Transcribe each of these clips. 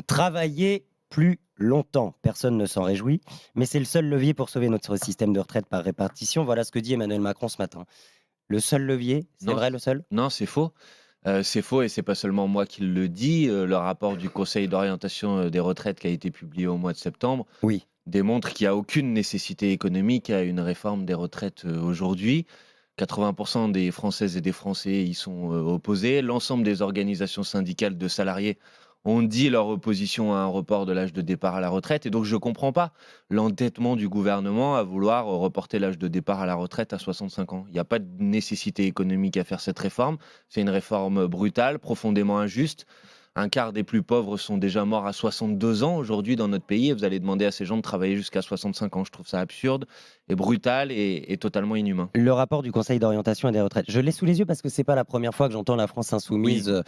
Travailler plus longtemps, personne ne s'en réjouit, mais c'est le seul levier pour sauver notre système de retraite par répartition. Voilà ce que dit Emmanuel Macron ce matin. Le seul levier, c'est Non, vrai le seul? non, c'est faux. C'est faux et c'est pas seulement moi qui le dis, le rapport du Conseil d'orientation, des retraites qui a été publié au mois de septembre Oui. démontre qu'il y a aucune nécessité économique à une réforme des retraites, aujourd'hui. 80 des Françaises et des Français y sont, opposés. L'ensemble des organisations syndicales de salariés ont dit leur opposition à un report de l'âge de départ à la retraite et donc je ne comprends pas l'entêtement du gouvernement à vouloir, reporter l'âge de départ à la retraite à 65 ans. Il n'y a pas de nécessité économique à faire cette réforme. C'est une réforme brutale, profondément injuste. Un quart des plus pauvres sont déjà morts à 62 ans aujourd'hui dans notre pays et vous allez demander à ces gens de travailler jusqu'à 65 ans. Je trouve ça absurde et brutal et totalement inhumain. Le rapport du Conseil d'orientation et des retraites. Je l'ai sous les yeux parce que c'est pas la première fois que j'entends la France Oui, insoumise,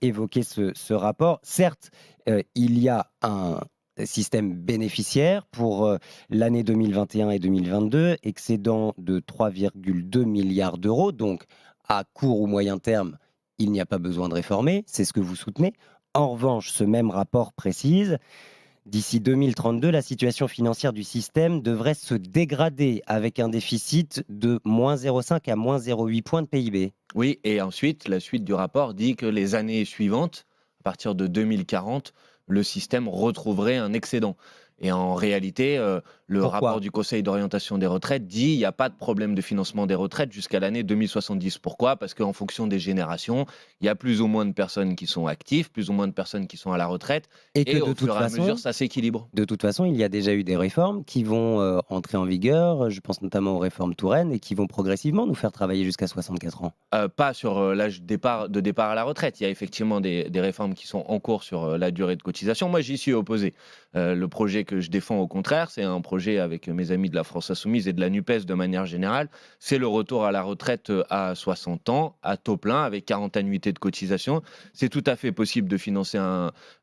évoquer ce rapport. Certes, il y a un système bénéficiaire pour, l'année 2021 et 2022, excédent de 3,2 milliards d'euros. Donc à court ou moyen terme, il n'y a pas besoin de réformer, c'est ce que vous soutenez. En revanche, ce même rapport précise: d'ici 2032, la situation financière du système devrait se dégrader avec un déficit de -0,5 à -0,8 points de PIB. oui, et ensuite, la suite du rapport dit que les années suivantes, à partir de 2040, le système retrouverait un excédent. Et en réalité, le rapport Pourquoi? du Conseil d'orientation des retraites dit il n'y a pas de problème de financement des retraites jusqu'à l'année 2070. Pourquoi? Parce qu'en fonction des générations, il y a plus ou moins de personnes qui sont actives, plus ou moins de personnes qui sont à la retraite, Et que et au fur et à mesure, ça s'équilibre. de toute façon, il y a déjà eu des réformes qui vont, entrer en vigueur. Je pense notamment aux réformes Touraine et qui vont progressivement nous faire travailler jusqu'à 64 ans. Pas sur, l'âge de départ à la retraite. Il y a effectivement des réformes qui sont en cours sur, la durée de cotisation. Moi, j'y suis opposé. Le projet que je défends, au contraire, c'est un projet avec mes amis de la France insoumise et de la NUPES de manière générale. C'est le retour à la retraite, à 60 ans, à taux plein, avec 40 annuités de cotisation. C'est tout à fait possible de financer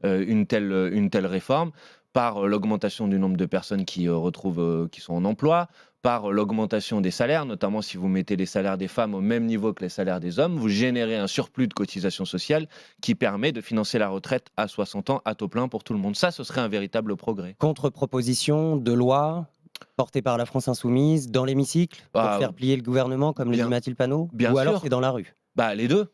une telle réforme par, l'augmentation du nombre de personnes qui sont en emploi, par l'augmentation des salaires, notamment si vous mettez les salaires des femmes au même niveau que les salaires des hommes, vous générez un surplus de cotisation sociale qui permet de financer la retraite à 60 ans à taux plein pour tout le monde. Ça, ce serait un véritable progrès. Contre-proposition de loi portée par la France insoumise dans l'hémicycle pour Ah, faire plier le gouvernement, comme le dit bien, Mathilde Panot? bien Ou alors c'est sûr. dans la rue? Bah, les 2.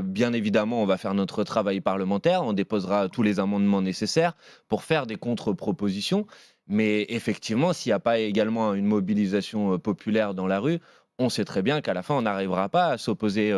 Bien évidemment, on va faire notre travail parlementaire, on déposera tous les amendements nécessaires pour faire des contre-propositions. Mais effectivement, s'il n'y a pas également une mobilisation, populaire dans la rue, on sait très bien qu'à la fin, on n'arrivera pas à s'opposer,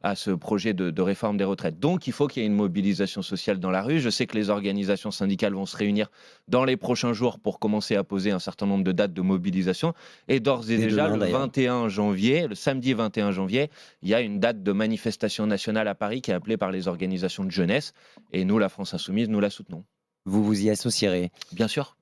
à ce projet de réforme des retraites. Donc il faut qu'il y ait une mobilisation sociale dans la rue. Je sais que les organisations syndicales vont se réunir dans les prochains jours pour commencer à poser un certain nombre de dates de mobilisation et d'ores et Dès déjà demain le d'ailleurs. 21 janvier, le samedi 21 janvier, il y a une date de manifestation nationale à Paris qui est appelée par les organisations de jeunesse et nous, la France insoumise, nous la soutenons. Vous vous y associerez. Bien sûr.